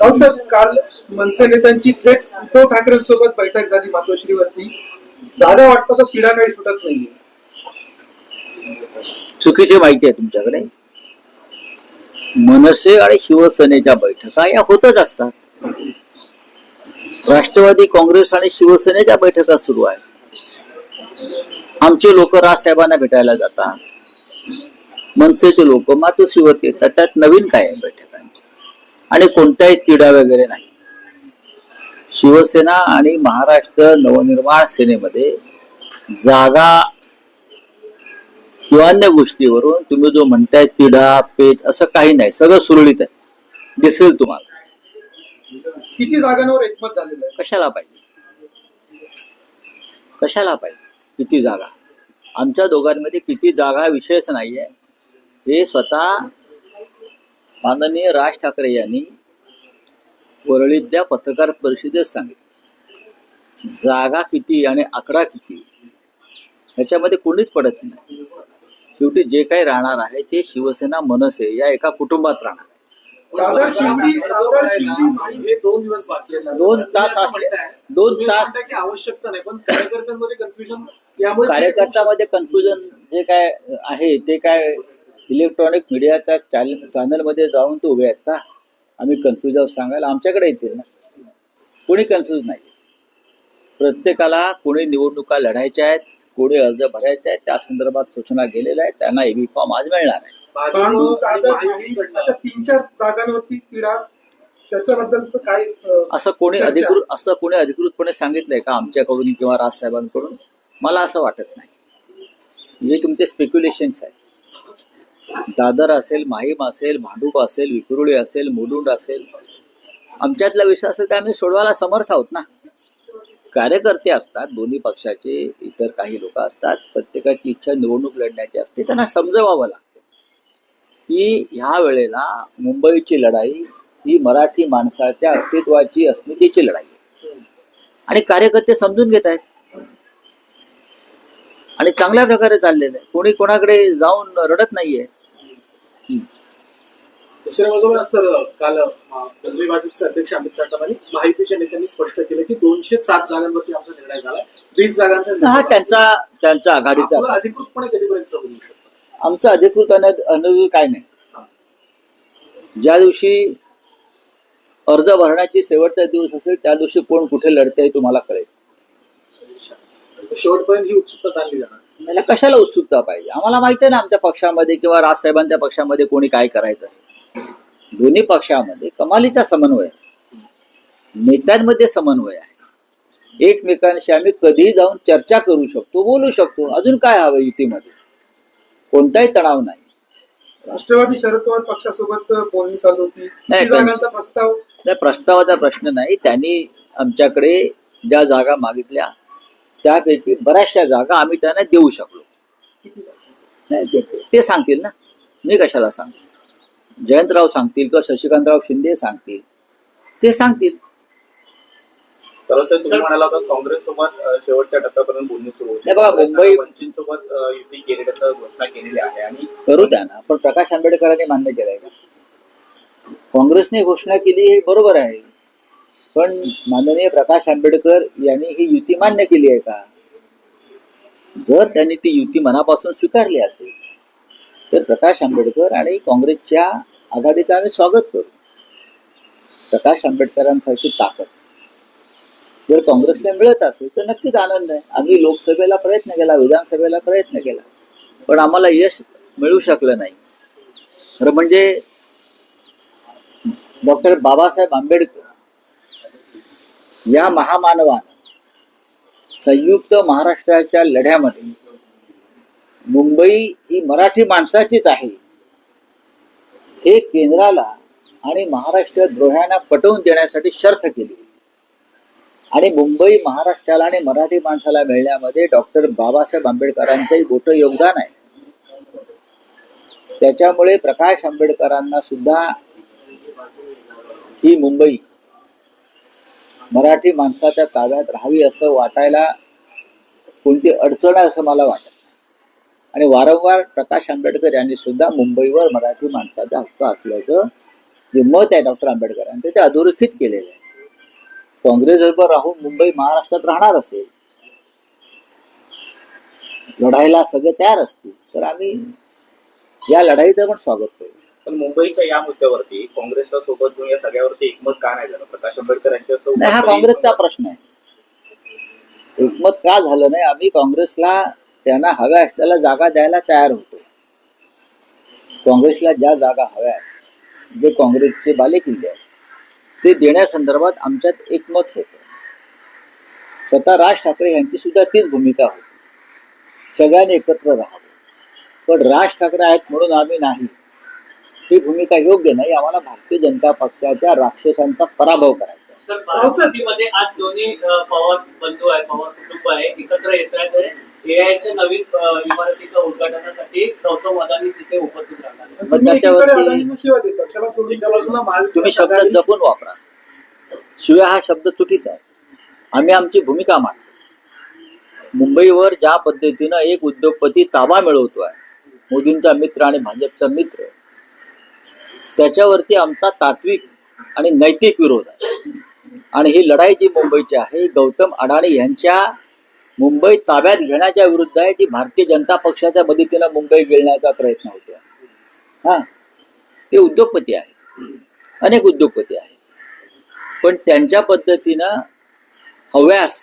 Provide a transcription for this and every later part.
राऊत साहेब, काल मनसे नेत्यांची थेट उद्धव ठाकरेंसोबत बैठक झाली मातोश्रीवरती. जागा वाटतं तर पिढा काही सुटत नाहीये. चुकीची माहिती आहे तुमच्याकडे. मनसे आणि शिवसेनेच्या बैठका या होतच असतात. राष्ट्रवादी काँग्रेस आणि शिवसेनेच्या बैठका सुरू आहेत. आमचे लोक राजसाहेबांना भेटायला जातात, मनसेचे लोक मातोश्रीवरती येतात. त्यात नवीन काय आहे बैठकांची? आणि कोणताही तिढा वगैरे नाही. शिवसेना आणि महाराष्ट्र नवनिर्माण सेनेमध्ये जागा किंवा अन्य गोष्टीवरून तुम्ही जो म्हणताय तिढा पेच असं काही नाही. सगळं सुरळीत आहे, दिसेल तुम्हाला. किती जागांवर एकमत झालेलं आहे? कशाला पाहिजे? कशाला पाहिजे किती जागा? आमच्या दोघांमध्ये किती जागा विषयच नाहीये. हे स्वतः माननीय राज ठाकरे यांनी वरळीतल्या पत्रकार परिषदेत सांगितलं. जागा किती आणि आकडा किती ह्याच्यामध्ये कोणीच पडत नाही. शेवटी जे काही राहणार आहे ते शिवसेना मनसे या एका कुटुंबात राहणार. दादर शिर्डी हे 2 दिवस बाकी आहेत. 2 तास असले, 2 तास की आवश्यकता नाही, पण कार्यकर्त्यांमध्ये कन्फ्युजन यामुळे कार्यकर्त्यामध्ये कन्फ्युजन जे काय आहे ते काय इलेक्ट्रॉनिक मीडियाच्या चॅनलमध्ये जाऊन ते उभे आहेत का? आम्ही कन्फ्युज आहोत सांगायला? आमच्याकडे येतील ना. कोणी कन्फ्युज नाही. प्रत्येकाला कोणी निवडणुका लढायच्या आहेत, कोणी अर्ज भरायचे आहेत, त्या संदर्भात सूचना गेलेल्या आहेत. त्यांना एबी फॉर्म आज मिळणार आहे. अशा 3-4 जागांवरती पिढा, त्याच्याबद्दलच काय असं कोणी अधिकृतपणे सांगितलंय का आमच्याकडून किंवा राजसाहेबांकडून? मला असं वाटत नाही. जे तुमचे स्पेक्युलेशन्स आहेत, दादर असेल, माहीम असेल, भांडूप असेल, विक्रोळी असेल, मुलुंड असेल, आमच्यातला विषय असेल तर आम्ही सोडवायला समर्थ आहोत ना. कार्यकर्ते असतात दोन्ही पक्षाचे, इतर काही लोक असतात, प्रत्येकाची इच्छा निवडणूक लढण्याची असते. त्यांना समजवावं लागतं की ह्या वेळेला मुंबईची लढाई ही मराठी माणसाच्या अस्तित्वाची, अस्मितेची लढाई आहे. आणि कार्यकर्ते समजून घेत आहेत आणि चांगल्या प्रकारे चाललेलं आहे. कोणी कोणाकडे जाऊन रडत नाहीये. दुसऱ्या बाजूला सर, काल दिल्ली भाजपचे अध्यक्ष अमित शहा आणि महायुतीच्या नेत्यांनी स्पष्ट केलं की 207 जागांवरती आमचा निर्णय झाला. 20 जागांचा हा त्यांचा आघाडीचा. अधिकृतपणे कधीपर्यंत होऊ शकतो? आमचं अधिकृत अनधिकृत काय नाही. ज्या दिवशी अर्ज भरण्याची शेवटचा दिवस असेल त्या दिवशी कोण कुठे लढते तुम्हाला कळेल. शेवटपर्यंत ही उत्सुकता चालली जाणार. मला कशाला उत्सुकता पाहिजे? आम्हाला माहिती आहे ना आमच्या पक्षामध्ये किंवा राजसाहेबांच्या पक्षामध्ये कोणी काय करायचं आहे. दोन्ही पक्षामध्ये कमालीचा समन्वय आहे, नेत्यांमध्ये समन्वय आहे. एकमेकांशी आम्ही कधीही जाऊन चर्चा करू शकतो, बोलू शकतो. अजून काय हवं? युतीमध्ये कोणताही तणाव नाही. राष्ट्रवादी शरद पवार पक्षासोबत बोलणी चालू होती. किती जागांचा प्रस्ताव? त्या प्रस्तावाचा प्रश्न नाही. त्यांनी आमच्याकडे ज्या जागा मागितल्या त्यापैकी बऱ्याचशा जागा आम्ही त्यांना देऊ शकलो. नाही ते सांगतील ना, मी कशाला सांगतो? जयंतराव सांगतील किंवा शशिकांतराव शिंदे सांगतील, ते सांगतील. तर सर, तुम्ही म्हणाला होता काँग्रेस सोबत शेवटच्या टप्प्यापर्यंत बोलणी सुरू होती. बघा, मुंबई सोबत युती केली, त्याचं घोषणा केलेली आहे आणि करू द्या ना. पण प्रकाश आंबेडकरांनी मान्य केलंय का? काँग्रेसने घोषणा केली हे बरोबर आहे, पण माननीय प्रकाश आंबेडकर यांनी ही युती मान्य केली आहे का? जर त्यांनी ती युती मनापासून स्वीकारली असेल तर प्रकाश आंबेडकर आणि काँग्रेसच्या आघाडीचं आम्ही स्वागत करू. प्रकाश आंबेडकरांसारखी ताकद जर काँग्रेसला मिळत असेल तर नक्कीच आनंद आहे. आम्ही लोकसभेला प्रयत्न केला, विधानसभेला प्रयत्न केला, पण आम्हाला यश मिळू शकलं नाही. खरं म्हणजे डॉक्टर बाबासाहेब आंबेडकर या महामानवानं संयुक्त महाराष्ट्राच्या लढ्यामध्ये मुंबई ही मराठी माणसाचीच आहे हे केंद्राला आणि महाराष्ट्र द्रोह्यांना पटवून देण्यासाठी शर्त केली. आणि मुंबई महाराष्ट्राला आणि मराठी माणसाला मिळण्यामध्ये डॉक्टर बाबासाहेब आंबेडकरांचंही मोठं योगदान आहे. त्याच्यामुळे प्रकाश आंबेडकरांना सुद्धा ही मुंबई मराठी माणसाच्या ताब्यात राहावी असं वाटायला कोणती अडचण आहे असं मला वाटत. आणि वारंवार प्रकाश आंबेडकर यांनी सुद्धा मुंबईवर मराठी माणसाचा हक्क असल्याचं जे मत आहे डॉक्टर आंबेडकरांचं ते अधोरेखित केलेलं आहे. काँग्रेसबरोबर राहून मुंबई महाराष्ट्रात राहणार असेल, लढायला सगळे तयार असतील, तर आम्ही या लढाईचं पण स्वागत करू. पण मुंबईच्या या मुद्द्यावरती काँग्रेसला सोबत घेऊन या सगळ्यावरती एकमत का नाही झालं? प्रकाश आंबेडकर यांच्यासोबत नाही, हा काँग्रेसचा प्रश्न आहे. एकमत का झालं नाही? आम्ही काँग्रेसला त्यांना हव्या असलेल्या जागा द्यायला तयार होतो. काँग्रेसला ज्या जागा हव्या आहेत, जे काँग्रेसचे बालेकिल्ले आहेत, ते देण्यासंदर्भात आमच्यात एकमत होतं. स्वतः राज ठाकरे यांची सुद्धा तीच भूमिका होती, सगळ्यांनी एकत्र राहावं. पण राज ठाकरे आहेत म्हणून आम्ही नाही, ही भूमिका योग्य नाही. आम्हाला भारतीय जनता पक्षाच्या राक्षसांचा पराभव करायचा. सर, बारामतीमध्ये आज दोन्ही पवार बंधू आहे, पवार कुटुंब आहे, एकत्र येत आहेत. एआयच्या नवीन इमारतीच्या उद्घाटनासाठी गौतम अदानी तिथे उपस्थित राहणार. मग तुम्ही एकीकडे त्याच्यावरती अदानींना शिवाय देतात, त्याला सोडून एका बाजूला तुम्ही महाविकास शब्द आघाडी जपून वापरा. शिवाय हा शब्द चुकीचा आहे. आम्ही आमची भूमिका मांडतो. मुंबईवर ज्या पद्धतीनं एक उद्योगपती ताबा मिळवतोय, मोदींचा मित्र आणि भाजपचा मित्र, त्याच्यावरती आमचा तात्विक आणि नैतिक विरोध आहे. आणि ही लढाई जी मुंबईची आहे, गौतम अडाणी यांच्या मुंबई ताब्यात घेण्याच्या विरुद्ध आहे, जी भारतीय जनता पक्षाच्या मदतीनं मुंबई गिळण्याचा प्रयत्न होतो. हा, ते उद्योगपती आहे, अनेक उद्योगपती आहे, पण त्यांच्या पद्धतीनं हव्यास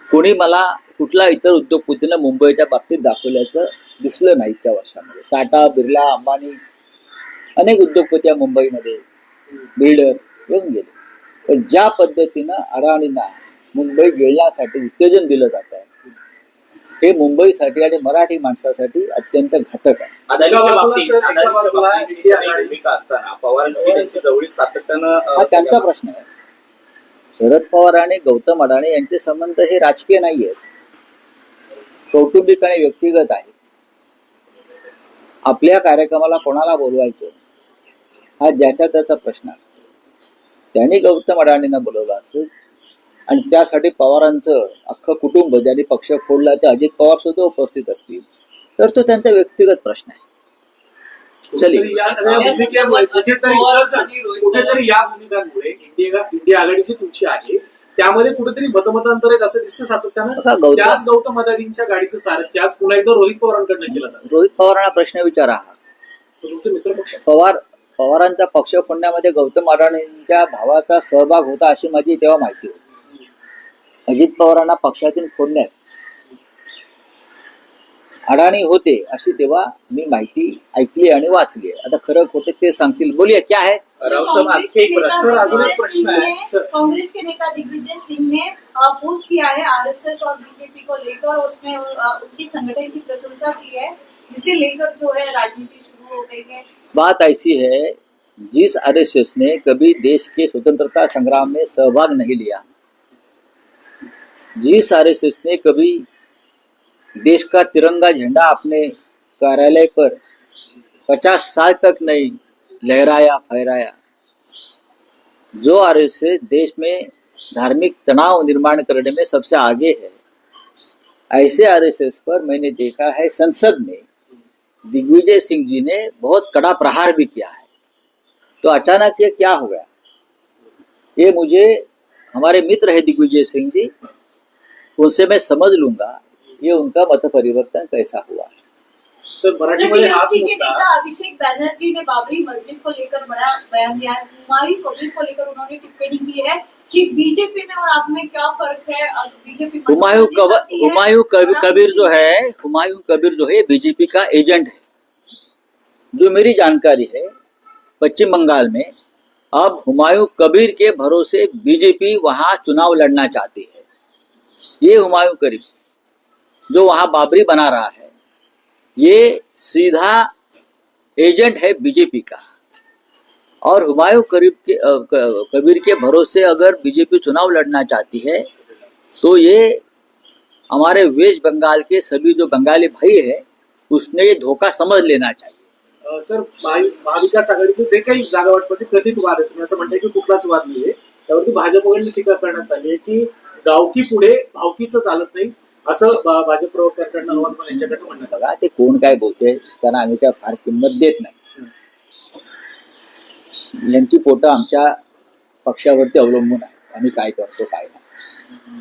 कोणी मला कुठला इतर उद्योगपतीनं मुंबईच्या बाबतीत दाखवल्याचं दिसलं नाही त्या वर्षामध्ये. टाटा, बिर्ला, अंबानी, अनेक उद्योगपती मुंबईमध्ये बिल्डर येऊन गेले. पण ज्या पद्धतीनं अडाणींना मुंबई गिळण्यासाठी उत्तेजन दिलं जात आहे, हे मुंबईसाठी आणि मराठी माणसासाठी अत्यंत घातक आहे. अदानीच्या बाबतीत एका बाजूला ही सगळी भूमिका असताना पवारांची त्यांची जवळीक सातत्यानं हा त्यांचा प्रश्न आहे. शरद पवार आणि गौतम अडाणी यांचे संबंध हे राजकीय नाही आहेत, कौटुंबिक आणि व्यक्तिगत आहे. आपल्या कार्यक्रमाला कोणाला बोलवायचं हा ज्याचा त्याचा प्रश्न आहे. त्यांनी गौतम अडाणींना बोलवलं असेल आणि त्यासाठी पवारांचं अख्खं कुटुंब, ज्यांनी पक्ष फोडला ते अजित पवार सुद्धा उपस्थित असतील, तर तो त्यांचा व्यक्तिगत प्रश्न आहे. कुठेतरी या सगळ्या भूमिकेमुळे कुठेतरी या भूमिकांमुळे इंडिया आघाडीची तुमची आहे, त्यामध्ये कुठेतरी मतमतांतर आहेत असं दिसतं सातत्यानं. त्याच गौतम अदानींच्या गाडीचं सारथ्य आज पुन्हा एकदा रोहित पवारांकडनं केलं जातं. रोहित पवारांना प्रश्न विचारा. तुमचे मित्रपक्ष पवारांचा पक्ष फोडण्यामध्ये गौतम अडाणींच्या भावाचा सहभाग होता अशी माझी तेव्हा माहिती होती. अजित पवारांना पक्षातून फोडण्यात अडाणी होते अशी तेव्हा मी माहिती ऐकली आणि वाचली. आता खरं खोटे ते सांगतील. बोलिए क्या है? राऊत साहेब, आणखी एक प्रश्न. अजून एक प्रश्न आहे. कांग्रेस के नेता दिग्विजय सिंह ने पोस्ट किया है आरएसएस और बीजेपी को लेकर, उसमें उनकी संगठन की प्रशंसा की है, जिसे लेकर जो है राजनीति शुरू हो गई है. बात ऐसी है, जिस आरएसएस ने कभी देश के स्वतंत्रता संग्राम में सहभाग नहीं लिया, जिस आरएसएस ने कभी देश का तिरंगा झंडा अपने कार्यालय पर 50 साल तक नहीं लहराया फहराया, जो आरएसएस देश में धार्मिक तनाव निर्माण करने में सबसे आगे है, ऐसे आरएसएस पर मैंने देखा है संसद में दिग्विजय सिंह जी ने बहुत कड़ा प्रहार भी किया है. तो अचानक ये क्या हो गया? ये मुझे, हमारे मित्र है दिग्विजय सिंह जी, उनसे मैं समझ लूंगा ये उनका मत परिवर्तन कैसा हुआ. सर, मराठीमध्ये हाच टीएमसी के मुद्दा नेता अभिषेक बैनर्जी ने बाबरी मस्जिद को लेकर बड़ा बयान दिया है. हुमायूं कबीर को लेकर उन्होंने टिप्पणी की है कि बीजेपी में और आप में क्या फर्क है. बीजेपी हुमायूं कबीर जो है, हुमायूं कबीर जो है बीजेपी का एजेंट है. जो मेरी जानकारी है, पश्चिम बंगाल में अब हुमायूं कबीर के भरोसे बीजेपी वहां चुनाव लड़ना चाहती है. ये हुमायूं कबीर जो वहां बाबरी बना रहा है, ये सीधा एजेंट है बीजेपी का. और हुमायूं कबीर के भरोसे अगर बीजेपी चुनाव लड़ना चाहती है, तो ये हमारे वेस्ट बंगाल के सभी जो बंगाली भाई है, उसने ये धोखा समझ लेना चाहिए. सर, महाविकास आघाडीचे जे काही जागा वाटपाचे कथित वाद आहेत, तुम्ही असं म्हणताय की कुठलाच वाद नाहीये, त्यावरती भाजपकडून टीका करण्यात आली आहे की गावकी पुढे भावकीचं चालत नाही, असं भाजप प्रवक्त्यांकडनं हनुमान यांच्याकडनं म्हणण्यात आलं. बघा, ते कोण काय बोलते त्यांना आम्ही काय फार किंमत देत नाही. यांची पोटं आमच्या पक्षावरती अवलंबून आहे. आम्ही काय करतो काय नाही.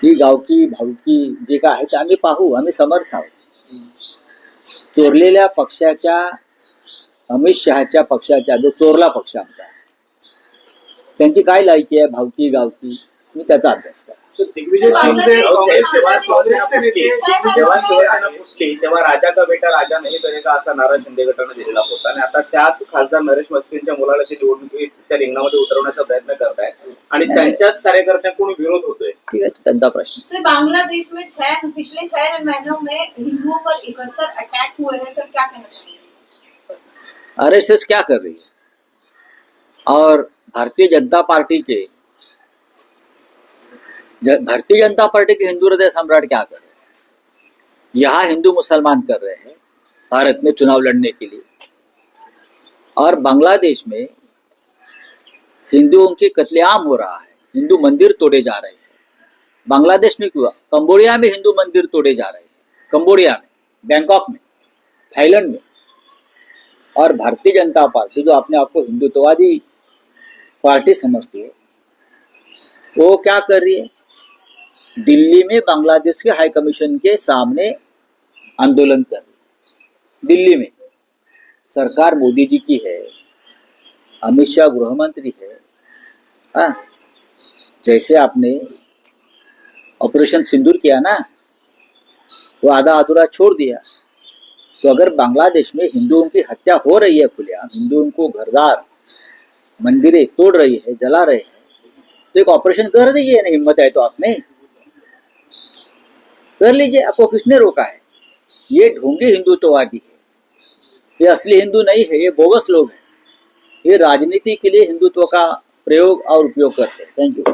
ही गावकी भावकी जे काय आहे ते आम्ही पाहू. आम्ही समर्थ आहोत. चोरलेल्या पक्षाच्या, अमित शहाच्या पक्षाच्या, जो चोरला पक्ष आमचा, त्यांची काय लायकी आहे भावकी गावकी, मी त्याचा अभ्यास करा. दिग्विजय सिंग जे काँग्रेसचे नेते जेव्हा शिवसेना फुटली तेव्हा राजा का बेटा राजा नाही करेगा असा नारा शिंदे गटाने दिलेला होता आणि आता त्याच खासदार नरेश मस्किनच्या मुलाला ते निवडणुकीच्या रिंगणामध्ये उतरवण्याचा प्रयत्न करतायत आणि त्यांच्याच कार्यकर्त्यांकडून विरोध होतोय. ठीक आहे, त्यांचा प्रश्न. सर, बांग्लादेश में पिछले 6 महीनों में हिंदुओं पर 71 अटैक हुए हैं, सर क्या कहना चाहिए? आरएसएस क्या कर रही है और भारतीय जनता पार्टी के हिंदू हृदय सम्राट क्या कर रहे हैं? यहाँ हिंदू मुसलमान कर रहे हैं भारत में चुनाव लड़ने के लिए, और बांग्लादेश में हिंदुओं की कत्लेआम हो रहा है. हिंदू मंदिर तोड़े जा रहे हैं. बांग्लादेश में क्यों? कंबोडिया में हिंदू मंदिर तोड़े जा रहे हैं. कंबोडिया में, बैंकॉक में, थाईलैंड में. और भारतीय जनता पार्टी जो अपने आप को हिंदुत्ववादी पार्टी समझती है, वो क्या कर रही है? दिल्ली में बांग्लादेश के हाई कमीशन के सामने आंदोलन कर रही है. दिल्ली में सरकार मोदी जी की है, अमित शाह गृह मंत्री है. हाँ, जैसे आपने ऑपरेशन सिंदूर किया ना, वो आधा अधूरा छोड़ दिया. तो अगर बांग्लादेश में हिंदुओं की हत्या हो रही है खुलेआम, हिंदुओं को घरदार मंदिरें तोड़ रही है, जला रहे हैं, तो एक ऑपरेशन कर दीजिए ना. हिम्मत है तो आपने कर लीजिए. आपको किसने रोका है? ये ढोंगी हिंदुत्ववादी है, ये असली हिंदू नहीं है, ये बोगस लोग हैं. ये राजनीति के लिए हिंदुत्व का प्रयोग और उपयोग करते हैं. Thank you.